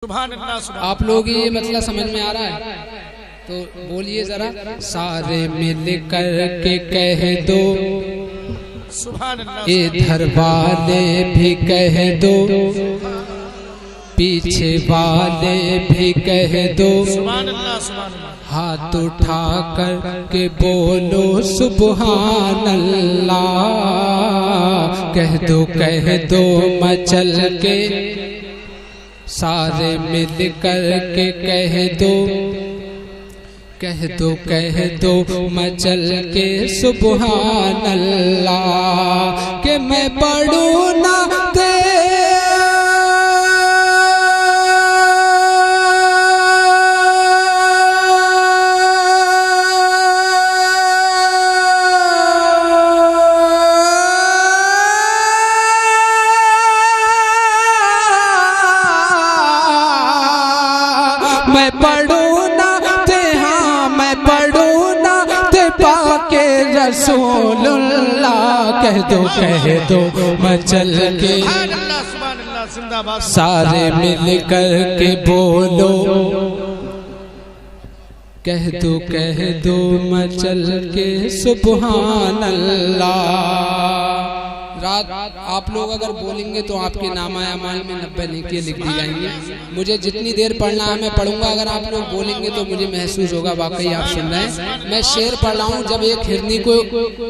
आप लोग ये मतलब समझ में आ रहा है तो बोलिए जरा। सारे मिल कर के कह दो, इधर वाले भी कह दो, पीछे वाले भी कह दो, हाथ उठा कर के बोलो सुबहान अल्लाह। कह दो मचल के, सारे मिल कर के कह दो मचल के सुबहान अल्लाह। कि मैं पढ़ूं ना मैं पढ़ूं ना ते, हाँ मैं पढ़ूं ना ते पाके रसूलुल्लाह। कह दो मचल के, सारे मिल कर के बोलो। कह दो मचल के सुबहान अल्लाह। रात आप लोग अगर बोलेंगे तो आपके नामाया माल में 90 नेकियां लिख दी जाएंगी। मुझे जितनी देर पढ़ना है मैं पढ़ूंगा, अगर आप लोग बोलेंगे तो मुझे महसूस होगा वाकई आप सुन रहे हैं। मैं शेर पढ़ रहा हूँ। जब एक हिरनी को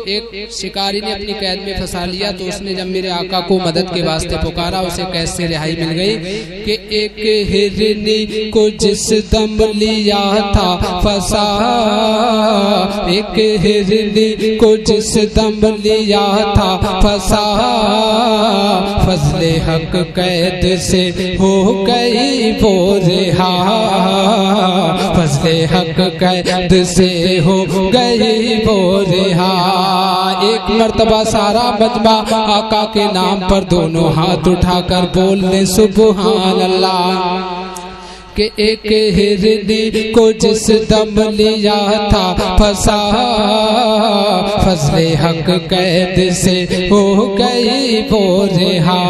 एक शिकारी ने अपनी कैद में फंसा लिया तो उसने जब मेरे आका को मदद के वास्ते पुकारा, उसे कैद से रिहाई मिल गई। कि एक हिरनी को जिस दम लिया था फंसा, एक हिरनी को जिस दम लिया था फंसा, फजले हक कैद से हो गई वो रिहा, फजले हक कैद से हो गई वो रिहा। एक मर्तबा सारा मजमा आका के नाम पर दोनों हाथ उठाकर बोलने सुबहान अल्लाह। कि एक हिरनी को जिस दम लिया था फंसा, फजले हक कैद से हो गई वो रिहा,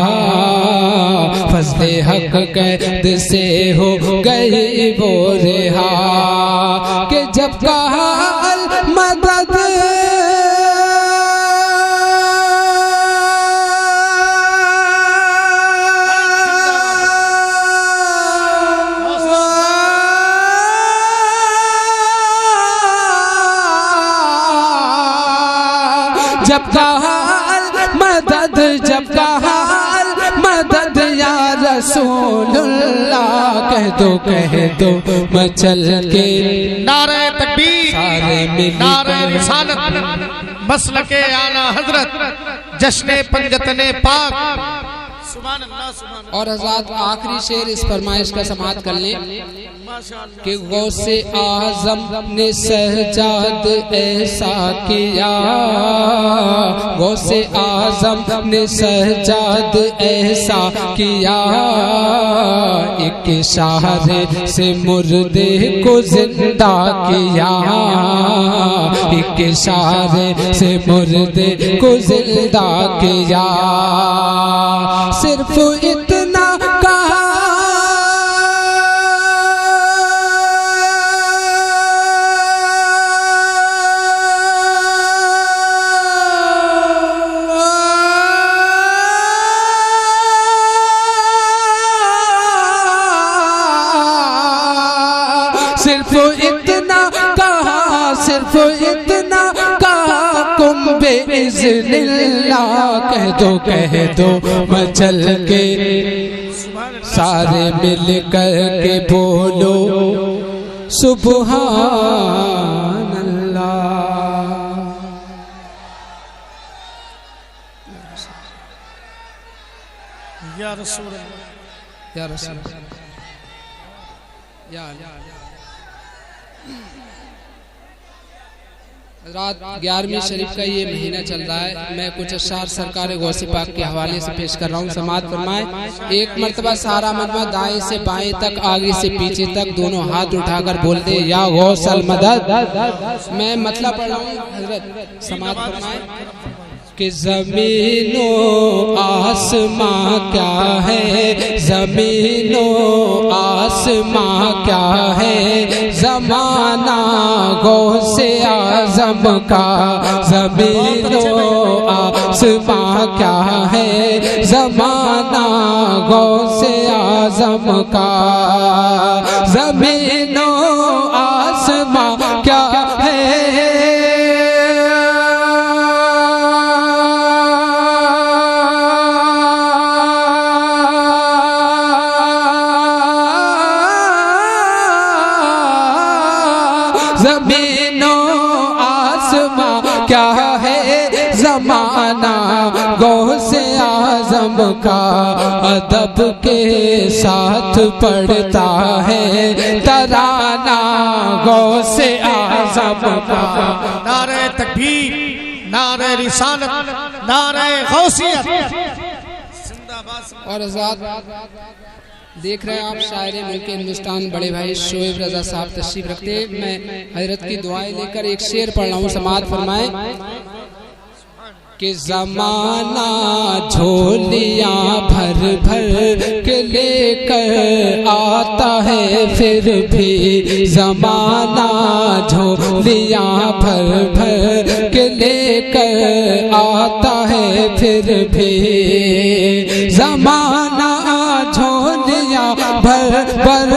फजले हक कैद से हो गई वो रिहा। कि जब कहा अल मदद, जब कहा मदद, जब कहा मदद या रसूलुल्लाह। कह दो मचल के, नारे तकबीर, सारे मिल नारे रिसालत, मसलके आला हजरत, जश्ने पंजतने पाक। और हज़रात आखिरी शेर इस फरमाइश का समाअत कर लें कि गौसे आज़म ने सहजाद ऐसा किया, गौसे आज़म ने सहजाद ऐसा किया। एक इशारे से मुर्दे को जिंदा किया, एक इशारे से मुर्दे को जिंदा किया। सिर्फ इतना कहा, सिर्फ इतना कहा, सिर्फ इतना कहा, कुंबे इज़्निल्लाह। कह दो मचल के, सारे मिल कर के बोलो सुबहान अल्लाह। या रसूल अल्लाह, या रसूल या रात 11वीं शरीफ का ये महीना चल रहा है। मैं कुछ अशार सरकार गौसे पाक के हवाले से पेश कर रहा हूँ। समाअत फरमाए। एक मर्तबा सारा मजमा दाएं से बाएं तक, आगे से पीछे तक दोनों हाथ उठाकर बोल दे या गौसल मदद। मैं मतलब पढ़ रहा हूँ हजरत, समाअत फरमाए। कि ज़मीनो आसमां क्या है, ज़मीनो आसमां क्या है ज़माना गौसे आज़म का, ज़मीनो आसमां क्या है ज़माना गौसे आज़म का, ज़मीनो आसमां क्या है ज़मीनो आसमां क्या है ज़माना गौसे आज़म का, अदब के साथ पढ़ता है तराना गौसे आज़म का। नारे तकबीर, नारे रिसालत, नारे गौसियत। और देख रहे हैं आप शायरे मुल्क हिंदुस्तान बड़े भाई शोएब रजा साहब तशरीफ रखते। मैं हजरत की दुआएं लेकर एक शेर पढ़ रहा हूँ, समाअत फरमाएं कि ज़माना झोलियाँ भर भर के लेकर आता है, फिर भी ज़माना झोलियाँ भर भर के लेकर आता है, फिर भी ज़माना झोलियाँ भर भर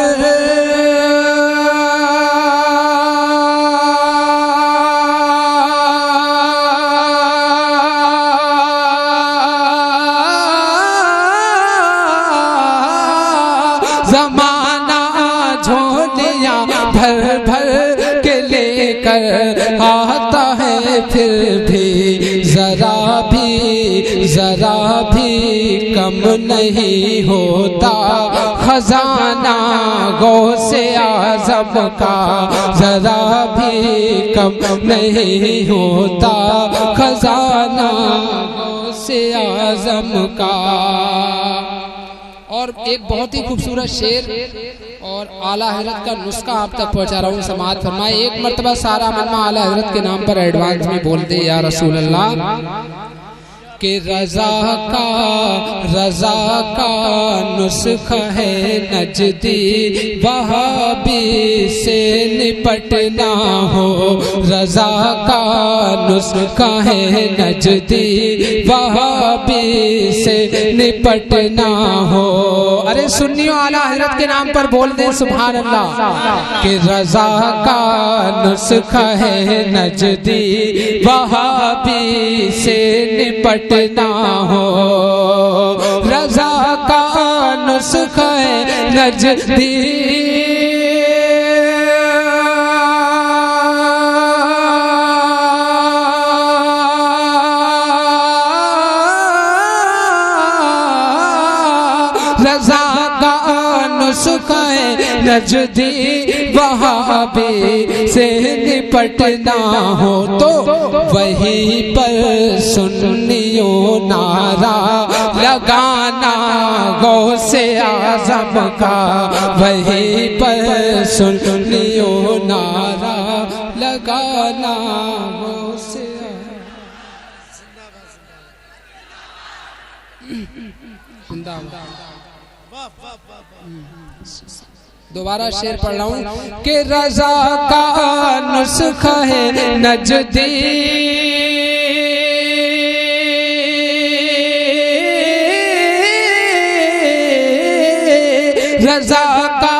ज़माना झोलियाँ भर भर के लेकर आता है, फिर भी ज़रा भी कम नहीं होता खजाना गौसे आज़म का, ज़रा भी कम नहीं होता खजाना गौसे आज़म का। और एक बहुत ही खूबसूरत शेर और आला हज़रत का नुस्खा आप तक पहुंचा रहा हूँ, समाअत फरमाए। एक मरतबा सारा मनमा आला हज़रत के नाम पर एडवांस में बोल दे या रसूल अल्लाह कि रज़ा का नुस्खा है नजदी वहाबी से निपटना हो, रज़ा का नुस्खा है नजदी वहाबी से निपटना हो। अरे सुन्नियों आला हज़रत के नाम पर बोल दें सुभान अल्लाह कि रज़ा का नुस्खा है नजदी वहाबी से निपटना हो, रज़ा का नुस्खा है नजदी रज़ा का नुस्खा है नजदी वहाबी से निपटना हो, तो वहीं पर सुन्नियों नारा लगाना गौसे आज़म का, वहीं पर सुन्नियों नारा लगाना गौसे दोबारा शेर पढ़ रहा हूँ कि रज़ा का नुस्खा है नजदी रज़ा का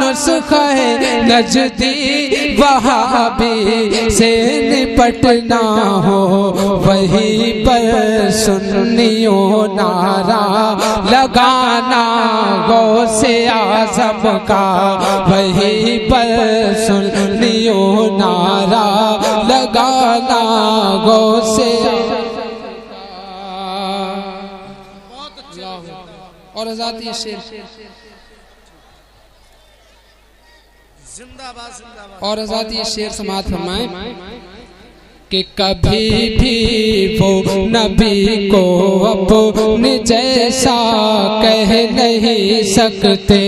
नुस्खा है नजदी वहाबी से निपटना हो, वहीं पर सुन्नियों नारा लगाना गौसे आज़म का, वहीं पर सुन्नियों नारा लगाना गौसे और आजाद ये शेर और आजाद ये शेर समाअत फरमाएं कि कभी भी वो नबी को अपने जैसा कह नहीं सकते,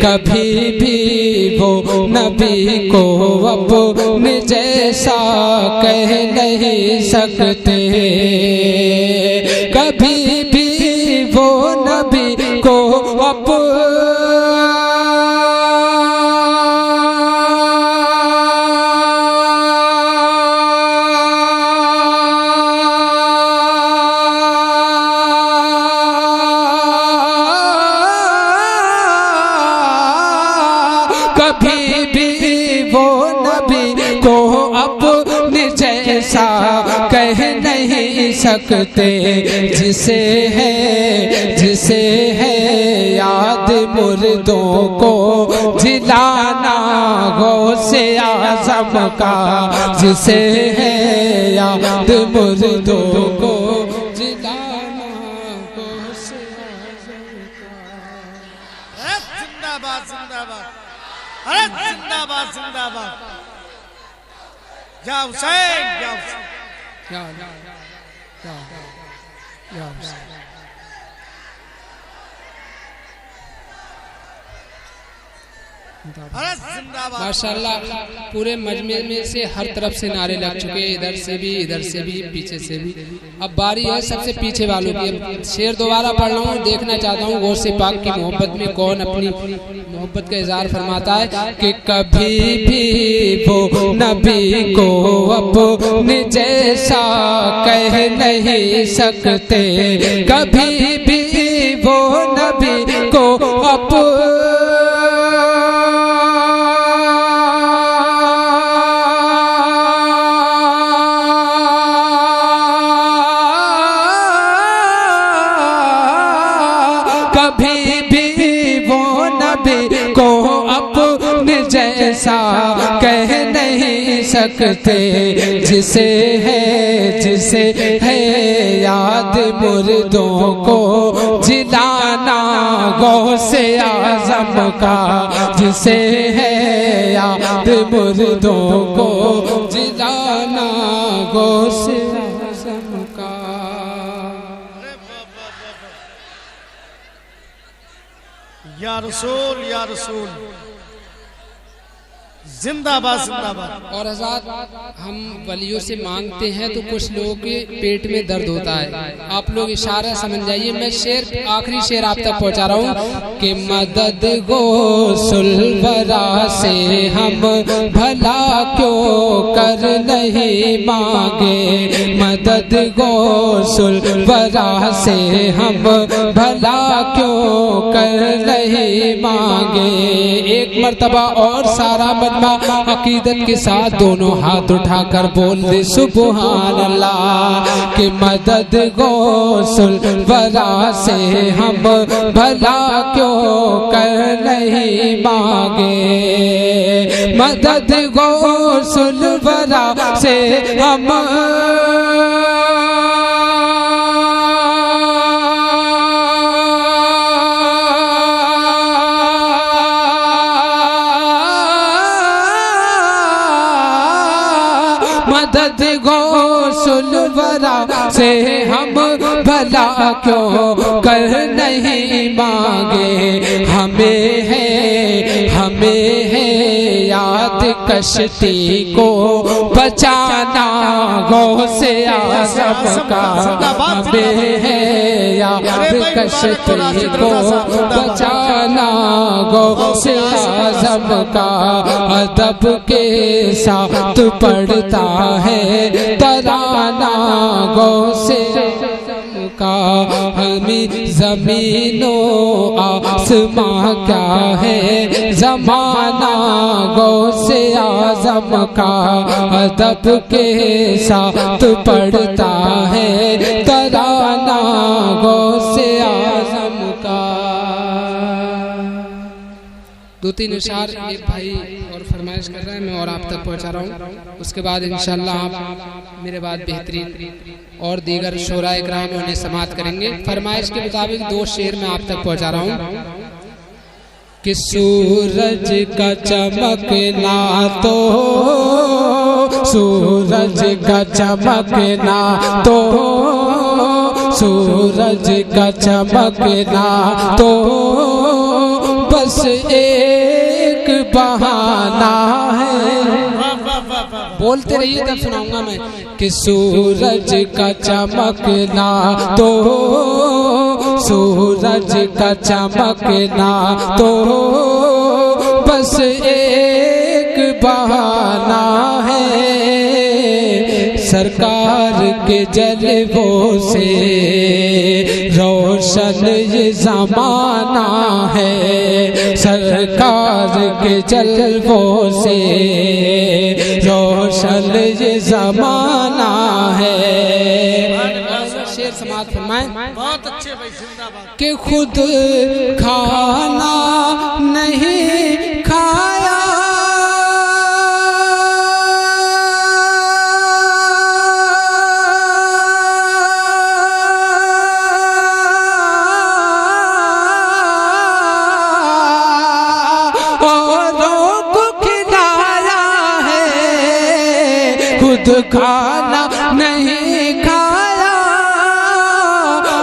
कभी भी वो नबी को अपने जैसा कह नहीं सकते, कभी भी वो नबी को अपने कभी भी वो नबी को अपने जैसा कह नहीं सकते। जिसे है याद मुर्दों को जिलाना गौसे आज़म का, जिसे है याद मुर्दों को जिलाना गौसे आज़म का। जिंदाबाद जिंदाबाद, अरे जिंदाबाद जिंदाबाद। या हुसैन या हुसैन। माशाल्लाह पूरे मजमे में से हर तरफ से नारे लग चुके, इधर से भी पीछे से भी। अब बारी है सबसे पीछे वालों की। अब शेर दोबारा पढ़ रहा हूँ, देखना चाहता हूँ गौसे पाक की मोहब्बत में कौन अपनी मोहब्बत का इजहार फरमाता है कि कभी भी वो नबी को अपने जैसा कह नहीं सकते। कभी भी वो नबी को जैसा कह नहीं सकते। जिसे है याद मुर्दों को जिलाना गौसे आज़म का, जिसे है याद मुर्दों को जिलाना गौसे आज़म का। या रसूल या रसूल, जिंदाबाद जिंदाबाद। और हज़रात हम वलियों से मांगते हैं तो कुछ लोगों के पेट में दर्द होता है, आप लोग इशारा समझ जाइए। मैं शेर आखिरी शेर आप तक पहुंचा रहा हूँ कि मदद गौसुल वरा से हम भला क्यों कर नहीं मांगे। मदद गौसुल वरा से हम भला क्यों कर नहीं मांगे। एक मर्तबा और सारा मजमा अकीदत के साथ दोनों हाथ उठाकर बोल दे सुबहान अल्लाह कि मदद गौसुल वरा से हम भला क्यों कर नहीं मांगे। मदद गौसुल वरा से हम मदद गौसुल वरा से हम भला क्यों कर नहीं मांगे। हमें है याद कश्ती को बचाना गौसे आज़म का। हमें है याद कश्ती को बचाना गौसे आज़म का। अदब के साथ पढ़ता है तराना गौसे का। हमें ज़मीनों आसमां क्या है ज़माना गौसे आज़म का। अदब के साथ पढ़ता है तराना गौसे आज़म का। दो तीन इशार एक भाई और फरमाइश कर रहे हैं, मैं और आप तक पहुंचा रहा हूँ। उसके बाद इंशाअल्लाह आप मेरे बाद बेहतरीन और दीगर शोराए इकराम उन्हें समाअत करेंगे। फरमाइश के मुताबिक दो शेर मैं आप तक पहुंचा रहा हूँ कि सूरज का चमकना तो सूरज का चमकना तो सूरज का चमकना तो बस एक बहाना है। बोलते रहिए तब सुनाऊंगा मैं कि सूरज का चमकना तो सूरज का चमकना तो बस एक बहाना है। सरकार के जलवों से रोशन ये ज़माना है, सरकार के जलवों से रोशन ये ज़माना है। शेर समाअत फरमाएं। बहुत अच्छे भाई, जिंदाबाद। कि खुद खाना नहीं खाया, औरों को खिलाया है, खुद खाना नहीं खाया,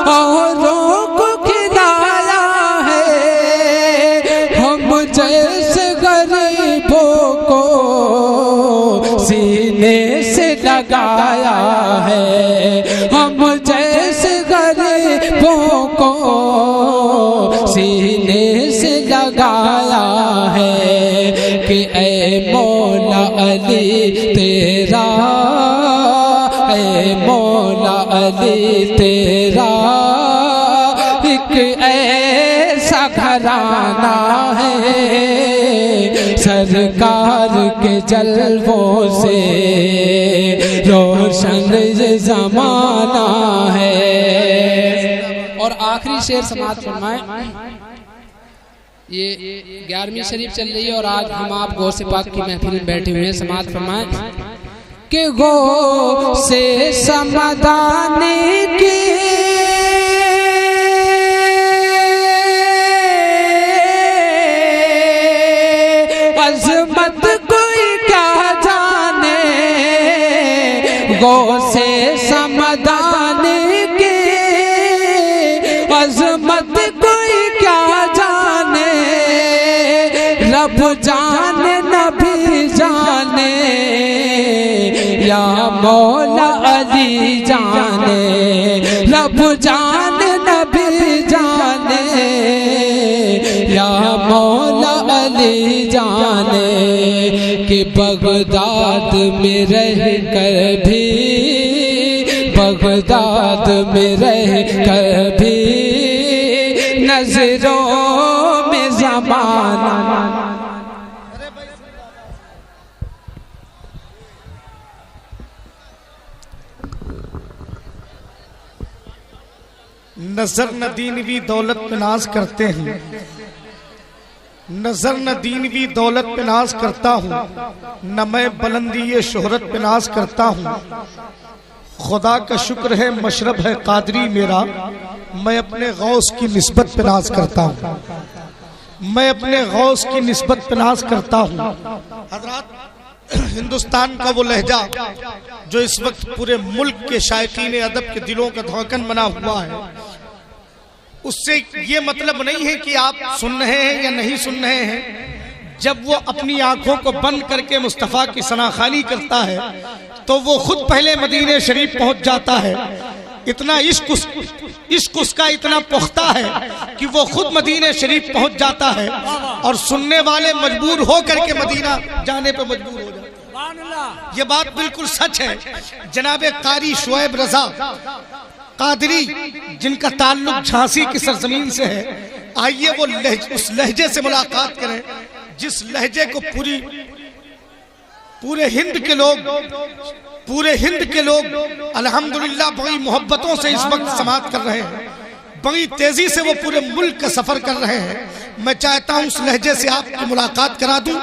औरों को खिलाया है। हम जैसे गरीबों को सीने से लगाया है, हम जैसे गरीबों को सीने से लगाया है कि ऐ मौला अली तेरा, ऐ मौला अली तेरा एक ऐसा घराना है, सरकार के जलवों से रोशन ये ज़माना है। और आखिरी शेर समाअत फरमाएं। ये 11वीं शरीफ चल रही है और आज हम आप गौ से पाक की महफिल में बैठे हुए हैं। समाअत फरमाएं कि गौ से समदाने की अज़मत कोई क्या जाने, गौ से समदाने की अज़मत कोई क्या जाने, रब जाने नबी जाने या मौला अली जाने, रब जाने नबी जाने या मौला अली जाने कि बगदाद में रह कर भी, बगदाद में रह कर भी नजरों में ज़माना। नजर न दीनवी दौलत पे नाज करते हैं, नजर न दीनवी दौलत पे नाज करता हूँ, न मैं बुलंदी ये शोहरत पे नाज करता हूँ। खुदा का शुक्र है मशरब है कादरी मेरा, मैं अपने गौस की निस्बत पे नाज करता हूँ, मैं अपने गौस की निस्बत पे नाज करता हूँ। हज़रात, हिंदुस्तान का वो लहजा जो इस वक्त पूरे मुल्क के शायकीन अदब के दिलों का धड़कन बना हुआ है, उससे ये मतलब नहीं है कि आप सुन रहे हैं या नहीं सुन रहे हैं। जब वो अपनी आंखों को बंद करके मुस्तफ़ा की सनाखानी करता है तो वो खुद पहले मदीने शरीफ पहुंच जाता है। इतना इश्क उसका इतना पुख्ता है कि वो खुद मदीने शरीफ पहुंच जाता है और सुनने वाले मजबूर हो करके मदीना जाने पे मजबूर हो जाते हैं। ये बात बिल्कुल सच है। जनाबे कारी शुएब रजा कादरी, जिनका ताल्लुक झांसी की सरजमीन से है, आइए वो उस लहजे से मुलाकात करें जिस लहजे को पूरे हिंद के लोग अल्हम्दुलिल्लाह बड़ी मोहब्बतों से इस वक्त समाअत कर रहे हैं, बड़ी तेजी से वो पूरे मुल्क का सफर कर रहे हैं। मैं चाहता हूं उस लहजे से आपकी मुलाकात करा दूं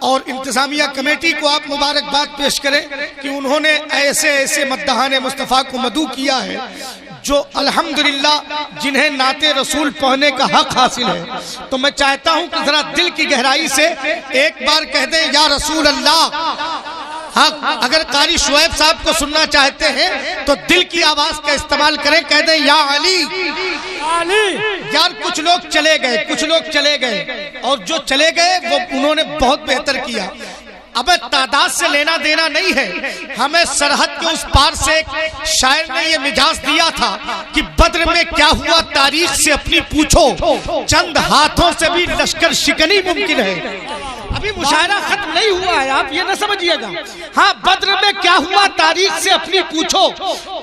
और इंतजामिया कमेटी को आप मुबारकबाद पेश करें कि उन्होंने ऐसे ऐसे मद्दहाने मुस्तफ़ा को मदू किया है जो अल्हम्दुलिल्लाह जिन्हें नाते रसूल पढ़ने का हक हासिल है। तो मैं चाहता हूं कि जरा दिल की गहराई से एक बार कह दें या रसूल अल्लाह। हाँ, अगर कारी शुएब साहब को सुनना चाहते हैं तो दिल की आवाज का इस्तेमाल करें, कह दें या अली। यार कुछ लोग चले गए और जो चले गए वो उन्होंने बहुत बेहतर किया। अब तादाद से लेना देना नहीं है, हमें सरहद के उस पार से एक शायर ने ये मिजाज दिया था कि बद्र में क्या हुआ तारीख से अपनी पूछो, चंद हाथों से भी लश्कर शिकनी मुमकिन है। अभी मुशायरा खत्म नहीं हुआ है, आप ये ना समझिएगा। हाँ, बद्र में क्या हुआ तारीख से अपनी पूछो,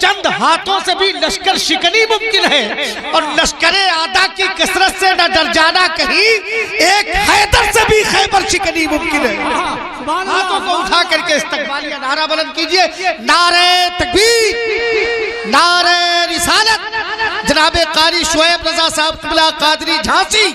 चंद हाथों से भी लश्कर शिकनी मुमकिन है, और लश्करे आदा की कसरत से न डर जाना कहीं, एक हैदर से भी खैबर शिकनी मुमकिन है। हाथों को उठा करके इस्तकबालिया नारा बुलंद कीजिए, नारे तकबीर, नारे रिसालत, जनाबे कारी शुएब रजा साहब क़िबला कादरी झांसी।